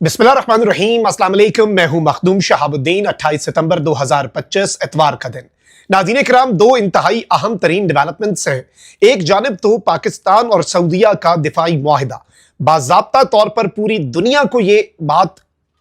बिस्मिल्लाहिर्रहमानिर्रहीम, अस्सलाम वालेकुम। मैं हूं मखदूम शहाबुद्दीन। 28 सितंबर 2025 इतवार का दिन। नाज़रीन किराम, दो इंतहाई अहम तरीन डेवलपमेंट्स हैं। एक जानिब तो पाकिस्तान और सऊदीया का दिफाई मुआहिदा, बाज़ाब्ता तौर पर पूरी दुनिया को ये बात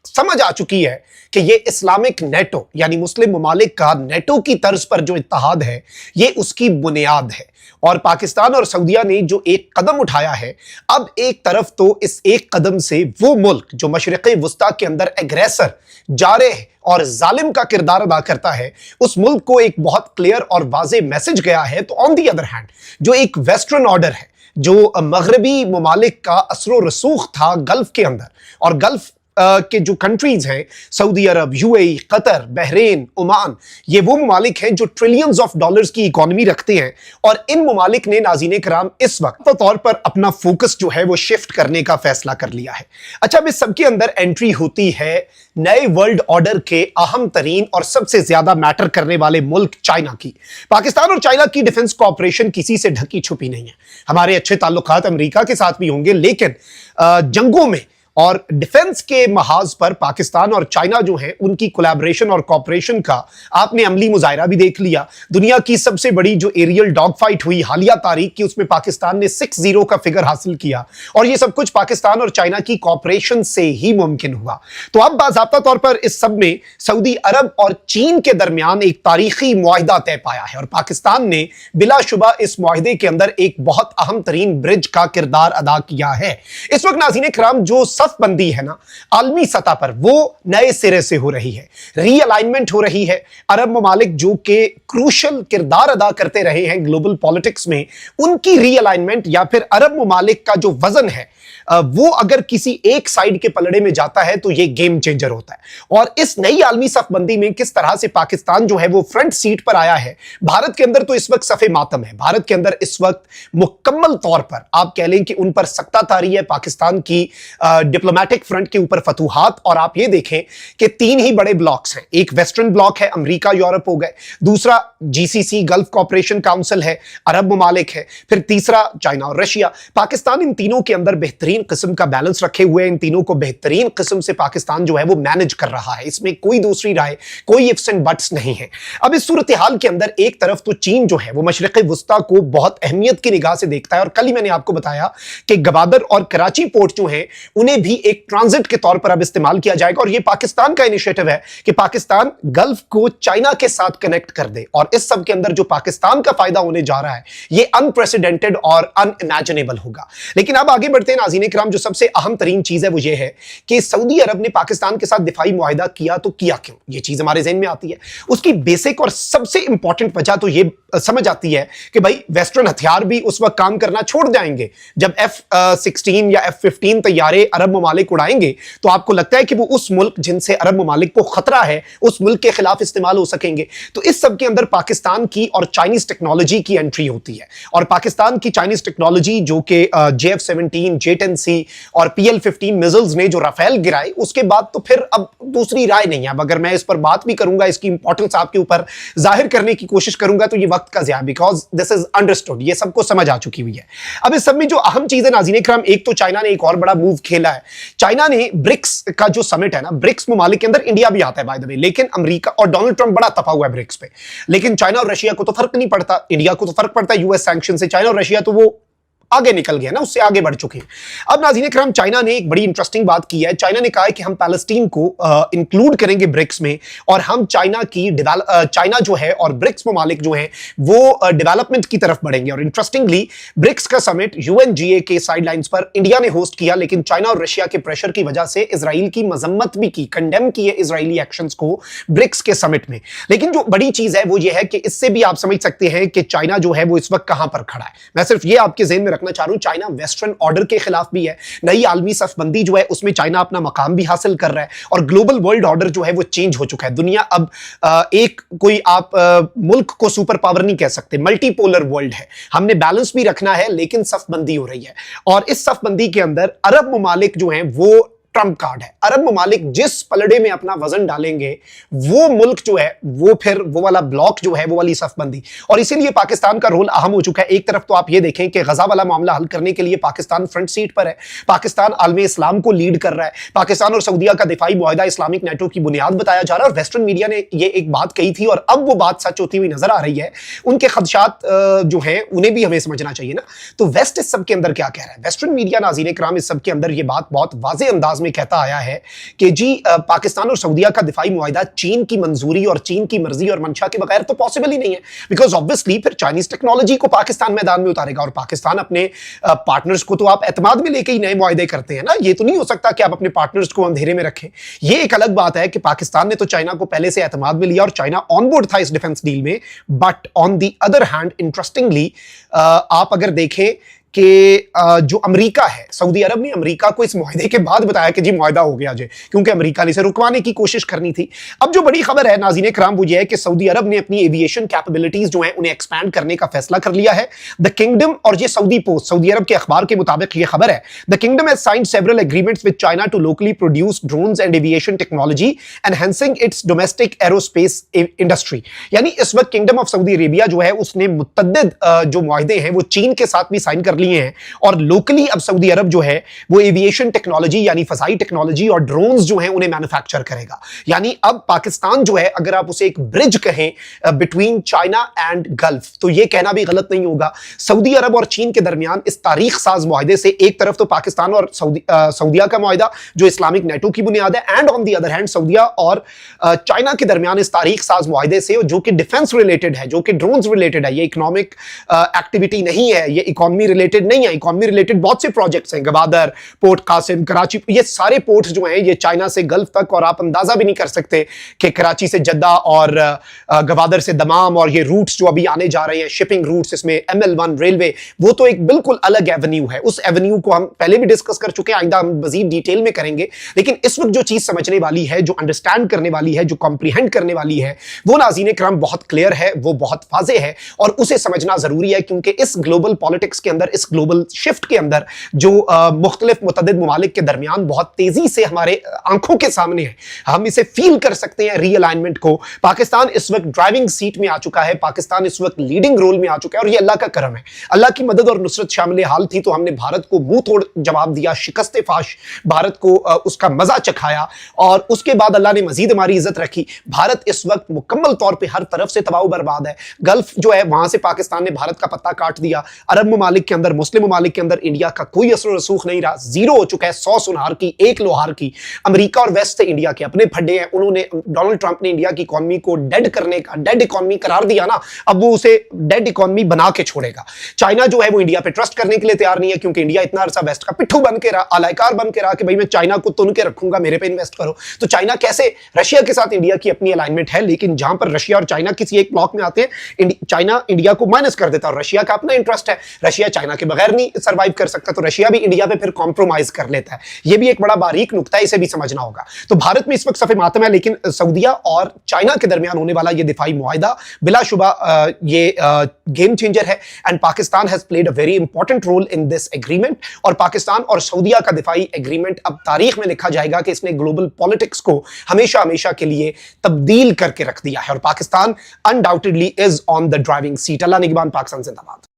समझ आ चुकी है कि ये इस्लामिक नेटो यानी मुस्लिम ममालिक का नेटो की तर्ज पर जो इत्तेहाद है, ये उसकी बुनियाद है। और पाकिस्तान और सऊदीया ने जो एक कदम उठाया है, अब एक तरफ तो इस एक कदम से वो मुल्क जो मशरिक़े वुस्ता के अंदर एग्रेसर, जारह और जालिम का किरदार अदा करता है, उस मुल्क को एक बहुत क्लियर और वाज़ेह मैसेज गया है। तो ऑन दी अदर हैंड जो एक वेस्टर्न ऑर्डर है, जो मगरबी ममालिक का असर रसूख था गल्फ के अंदर, और गल्फ के जो कंट्रीज हैं, सऊदी अरब, यूएई, कतर, बहरीन, ओमान, ये वो ममालिक हैं जो ट्रिलियंस ऑफ डॉलर्स की इकोनॉमी रखते हैं। और इन ममालिक ने नाज़रीन कराम इस वक्त तौर पर अपना फोकस जो है वो शिफ्ट करने का फैसला कर लिया है। अच्छा, अब इस सबके अंदर एंट्री होती है नए वर्ल्ड ऑर्डर के अहम तरीन और सबसे ज्यादा मैटर करने वाले मुल्क चाइना की। पाकिस्तान और चाइना की डिफेंस कॉपरेशन किसी से ढकी छुपी नहीं है। हमारे अच्छे ताल्लुकात अमेरिका के साथ भी होंगे, लेकिन जंगों में और डिफेंस के महाज पर पाकिस्तान और चाइना जो है, उनकी कोलैबोरेशन और कॉपरेशन का आपने अमली मुजाहिरा भी देख लिया। दुनिया की सबसे बड़ी जो एरियल डॉग फाइट हुई हालिया तारीख की, उसमें पाकिस्तान ने 6-0 का फिगर हासिल किया, और ये सब कुछ पाकिस्तान और चाइना की कॉपरेशन से ही मुमकिन हुआ। तो अब बाज़ाब्ता तौर पर इस सब में सऊदी अरब और चीन के दरमियान एक तारीखी मुआहिदा तय पाया है, और पाकिस्तान ने बिलाशुबा इस मुआहिदे के अंदर एक बहुत अहम तरीन ब्रिज का किरदार अदा किया है। इस वक्त नाज़रीन किराम जो बंदी है ना, आलमी सतह पर वो नए सिरे से हो रही है, रीअलाइनमेंट हो रही है। अरब ममालिक जो के क्रूशल किरदार अदा करते रहे हैं ग्लोबल पॉलिटिक्स में, उनकी रीअलाइनमेंट या फिर अरब ममालिक का जो वजन है वो अगर किसी एक साइड के पलड़े में जाता है तो ये गेम चेंजर होता है। और इस नई आलमी सफबंदी में किस तरह से पाकिस्तान जो है वो फ्रंट सीट पर आया है। भारत के अंदर तो इस वक्त सफे मातम है। भारत के अंदर इस वक्त मुकम्मल तौर पर आप कह लें कि उन पर सख्ता तारी है। पाकिस्तान की डिप्लोमेटिक फ्रंट के ऊपर फतूहात, और आप ये देखें कि 3 ही बड़े ब्लॉक्स हैं। एक वेस्टर्न ब्लॉक है, अमेरिका यूरोप हो गए, दूसरा जीसीसी गल्फ कॉपरेशन काउंसिल है, अरब ममालिक है, फिर तीसरा चाइना और रशिया। पाकिस्तान इन तीनों के अंदर बेहतरीन किस्म का बैलेंस रखे हुए, इन तीनों को बेहतरीन किस्म से पाकिस्तान जो है वो मैनेज कर रहा है। इसमें कोई दूसरी राय, कोई इफ्स एंड बट्स नहीं है। अब इस सूरत हाल के अंदर एक तरफ तो चीन जो है वो मशरिक़े वुस्ता को बहुत अहमियत की निगाह से देखता है, और कल ही मैंने आपको बताया कि गवादर और कराची पोर्ट जो है उन्हें भी एक ट्रांजिट के तौर पर अब इस्तेमाल किया जाएगा। और यह पाकिस्तान का इनिशिएटिव है कि पाकिस्तान गल्फ को चाइना के साथ कनेक्ट कर दे, और इस सब के अंदर जो पाकिस्तान का फायदा होने जा रहा है ये अनप्रेसिडेंटेड और अनइमेजिनेबल होगा। लेकिन अब आगे बढ़ते हैं नाज़रीन किराम, जो सबसे अहम तरीन चीज है वो ये है कि सऊदी अरब ने पाकिस्तान के साथ दिफाई मुआहिदा किया, तो किया क्यों? ये चीज हमारे ज़हन में आती है। उसकी बेसिक और सबसे इंपॉर्टेंट वजह तो ये समझ आती है कि भाई वेस्टर्न हथियार भी उस वक्त काम करना छोड़ जाएंगे जब F-16 या F-15 तैयारे अरब ममालिक उड़ाएंगे। तो आपको लगता है कि वो उस मुल्क जिनसे अरब ममालिक को खतरा है, उस मुल्क के खिलाफ इस्तेमाल हो सकेंगे। तो इस सब के अंदर पाकिस्तान की और चाइनीज टेक्नोलॉजी की एंट्री होती है, और पाकिस्तान की चाइनीज टेक्नोलॉजी जो कि JF-17, J-10C और PL-15 मिसाइल्स ने जो राफेल गिराए, उसके बाद तो फिर अब दूसरी राय नहीं है। अब अगर मैं इस पर बात भी करूंगा, इसकी इंपॉर्टेंस आपके ऊपर जाहिर करने की कोशिश करूंगा, तो ये वक्त का Zia, because this is understood, ये सबको समझ आ चुकी हुई है। अब इस सब में जो अहम चीज है नाज़रीन इकराम, एक तो चाइना ने एक और बड़ा मूव खेला है। चाइना ने ब्रिक्स का जो समिट है ना, ब्रिक्स ममालिक के अंदर इंडिया भी आता है बाय द वे, लेकिन अमेरिका और डोनाल्ड ट्रंप बड़ा तपा हुआ है ब्रिक्स पे, लेकिन चाइना और रशिया को तो फर्क नहीं पड़ता। इंडिया को तो फर्क पड़ता है यूएस सैंक्शन से, चाइना और रशिया तो वो आगे निकल गया ना, उससे आगे बढ़ चुके हैं। अब नाज़रीन इकराम, चाइना ने एक बड़ी इंटरेस्टिंग बात की है। चाइना ने कहा है कि हम पैलेस्टीन को इंक्लूड करेंगे ब्रिक्स में, और हम चाइना जो है और ब्रिक्स ममालिक जो हैं वो डेवलपमेंट की तरफ बढ़ेंगे। और इंटरेस्टिंगली ब्रिक्स का समिट UNGA के साइडलाइंस पर इंडिया ने होस्ट किया, लेकिन चाइना और रशिया के प्रेशर की वजह से इजराइल की मजम्मत भी की, कंडेम की है इजरायली एक्शंस को ब्रिक्स के समिट में। लेकिन जो बड़ी चीज है वो ये है कि इससे भी आप समझ सकते हैं कि चाइना जो है वो इस वक्त कहां पर खड़ा है। मैं सिर्फ ये आपके ज़हन में रखना चाह रहा हूं, चाइना वेस्टर्न ऑर्डर के खिलाफ भी है। नई आलमी सफबंदी जो है उसमें चाइना अपना मकाम भी हासिल कर रहा है, और ग्लोबल वर्ल्ड ऑर्डर जो है वो चेंज हो चुका है। दुनिया अब एक कोई आप मुल्क को सुपर पावर नहीं कह सकते, मल्टीपोलर वर्ल्ड है। हमने बैलेंस भी रखना है, लेकिन सफबंदी हो रही है, और इस सफबंदी के अंदर अरब ममालिक जो हैं वो ट्रम्प कार्ड है। अरब ममालिक जिस पलड़े में अपना वजन डालेंगे वो मुल्क जो है वो फिर वो वाला ब्लॉक जो है वो वाली सफबंदी, और इसीलिए पाकिस्तान का रोल अहम हो चुका है। एक तरफ तो आप ये देखें कि गजा वाला मामला हल करने के लिए पाकिस्तान फ्रंट सीट पर है, पाकिस्तान आलमी इस्लाम को लीड कर रहा है, पाकिस्तान और सऊदीया का दिफाई मुआहदा इस्लामिक नेटो की बुनियाद बताया जा रहा है, और वेस्टर्न मीडिया ने ये एक बात कही थी और अब वो बात सच होती हुई नजर आ रही है। उनके खदशात जो हैं उन्हें भी हमें समझना चाहिए ना। तो वेस्ट इस सब के अंदर क्या कह रहा है? वेस्टर्न मीडिया नाज़रीन किराम इस सब के अंदर ये बात बहुत वाज़े अंदाज में कहता आया है कि जी पाकिस्तान और सऊदीया का दिफाई मुआहदा चीन की मंजूरी और चीन की मर्जी और मंशा के बगैर तो पॉसिबल ही नहीं है, बिकॉज ऑब्वियसली फिर चाइनीज टेक्नोलॉजी को पाकिस्तान मैदान में उतारेगा, और पाकिस्तान अपने पार्टनर्स को तो आप एतमाद में लेके ही नए मुआहदे करते हैं ना। ये तो नहीं हो सकता कि आप अपने पार्टनर्स को अंधेरे में रखें। ये एक अलग बात है कि पाकिस्तान ने तो चाइना को पहले से एतमाद में लिया और चाइना ऑन बोर्ड था इस डिफेंस डील में, but on the other hand interestingly आप अगर देखें कि जो अमेरिका है, सऊदी अरब ने अमेरिका को इस मुआहदे के बाद बताया कि जी मुआहदा हो गया जी, क्योंकि अमेरिका ने इसे रुकवाने की कोशिश करनी थी। अब जो बड़ी खबर है नाज़रीन किराम वो ये है कि सऊदी अरब ने अपनी एविएशन कैपेबिलिटीज जो हैं उन्हें एक्सपैंड करने का फैसला कर लिया है। द किंगडम, और ये सऊदी पोस्ट सऊदी अरब के अखबार के मुताबिक ये खबर है, the kingdom has signed several agreements with China to locally produce drones and aviation technology enhancing its domestic aerospace industry. यानी इस वक्त किंगडम ऑफ सऊदी अरेबिया जो है उसने मुतअद्दिद जो मुआहदे हैं वो चीन के साथ भी साइन कर लिए हैं, और लोकली अब सऊदी अरब जो है वो एविएशन टेक्नोलॉजी यानी फजाई टेक्नोलॉजी और ड्रोन्स जो हैं उन्हें मैन्युफैक्चर करेगा। यानी अब पाकिस्तान जो है अगर आप उसे एक ब्रिज कहें बिटवीन चाइना एंड गल्फ, तो ये कहना भी गलत नहीं होगा। सऊदी अरब और चीन के दरमियान इस तारीख साज मुआहदे से एक तरफ तो पाकिस्तान और सऊदीया का मुआहदा जो इस्लामिक नेटो की बुनियाद है, and on the other hand सऊदीया और चाइना के दरमियान इस तारीख साज मुआहदे से जो कि डिफेंस रिलेटेड है, जो कि ड्रोन्स रिलेटेड है, ये इकोनॉमिक एक्टिविटी नहीं है, ये इकोनॉमी रिलेटेड नहीं है। इकोनॉमी रिलेटेड बहुत से प्रोजेक्ट्स हैं, गवादर, पोर्ट कासिम, कराची, ये सारे पोर्ट्स जो हैं ये चाइना से गल्फ तक, और आप अंदाजा भी नहीं कर सकते कि कराची से जद्दा और गवादर से दमाम और ये रूट्स जो अभी आने जा रहे हैं, शिपिंग रूट्स, इसमें ML1 रेलवे, वो तो एक बिल्कुल अलग एवेन्यू है। उस एवेन्यू को हम पहले भी डिस्कस कर चुके हैं, आइंदा हम मजीद डिटेल में करेंगे। लेकिन इस वक्त जो चीज समझने वाली है, जो अंडरस्टैंड करने वाली है, जो कॉम्प्रीहेंड करने वाली है, वो नाज़रीन किराम बहुत क्लियर है, वो बहुत वाज़े है, और उसे समझना जरूरी है, क्योंकि इस ग्लोबल पॉलिटिक्स के अंदर, इस ग्लोबल शिफ्ट के अंदर जो मुख्तलिफ मुतअद्दिद ममालिक के दरमियान बहुत तेजी से हमारे आंखों के सामने है, हम इसे फील कर सकते हैं रीअलाइनमेंट को। पाकिस्तान इस वक्त ड्राइविंग सीट में आ चुका है, पाकिस्तान इस वक्त लीडिंग रोल में आ चुका है, और ये अल्लाह का करम है। अल्लाह की मदद और नुसरत शामिल हाल थी तो हमने भारत को मुंह तोड़ जवाब दिया, शिकस्त फाश भारत को उसका मजा चखाया, और उसके बाद अल्लाह ने मजीद हमारी इज्जत रखी। भारत इस वक्त मुकम्मल तौर पर हर तरफ से तबाह बर्बाद है। गल्फ जो है वहां से पाकिस्तान ने भारत का पत्ता काट दिया। अरब ममालिक के अंदर, मुस्लिम ममालिक के अंदर इंडिया का कोई असर रसूख नहीं रहा, जीरो हो चुका है। 100 सुनार की 1 लोहार की। अमेरिका और वेस्ट से इंडिया के अपने फड्डे हैं। उन्होंने, डोनाल्ड ट्रंप ने इंडिया की इकोनॉमी को डेड करने का, डेड इकोनॉमी करार दिया ना, अब वो उसे डेड इकोनॉमी बना के छोड़ेगा। चाइना जो है वो इंडिया पे ट्रस्ट करने के लिए तैयार नहीं है, क्योंकि इंडिया इतना अरसा वेस्ट का पिट्ठू बन के रहा, अलायकार बन के रहा कि भाई मैं चाइना को तुन के रखूंगा, मेरे पे इन्वेस्ट करो। तो चाइना कैसे, रशिया के साथ इंडिया की अपनी अलाइनमेंट है, लेकिन जहां पर रशिया और चाइना किसी एक ब्लॉक में आते हैं, चाइना इंडिया को माइनस कर देता है, और रशिया का अपना इंटरेस्ट है, रशिया चाइना के बगैर नहीं सर्वाइव कर सकता, तो रशिया भी इंडिया पे फिर कॉम्प्रोमाइज कर लेता है। ये भी एक बड़ा बारीक नुक्ता है, इसे भी समझना होगा। तो भारत में इस वक्त सफे मातम है, लेकिन सऊदीया और चाइना के दरमियान होने वाला ये दिफाई मुआहदा बिलाशुबा ये गेम चेंजर है, and Pakistan has played a very important role in this agreement. और पाकिस्तान और सऊदीया का दिफाई एग्रीमेंट अब तारीख में लिखा जाएगा कि इसने ग्लोबल पॉलिटिक्स को हमेशा हमेशा के लिए तब्दील करके रख दिया है, और Pakistan undoubtedly is on the driving seat. अल्लाह निगहबान, पाकिस्तान जिंदाबाद।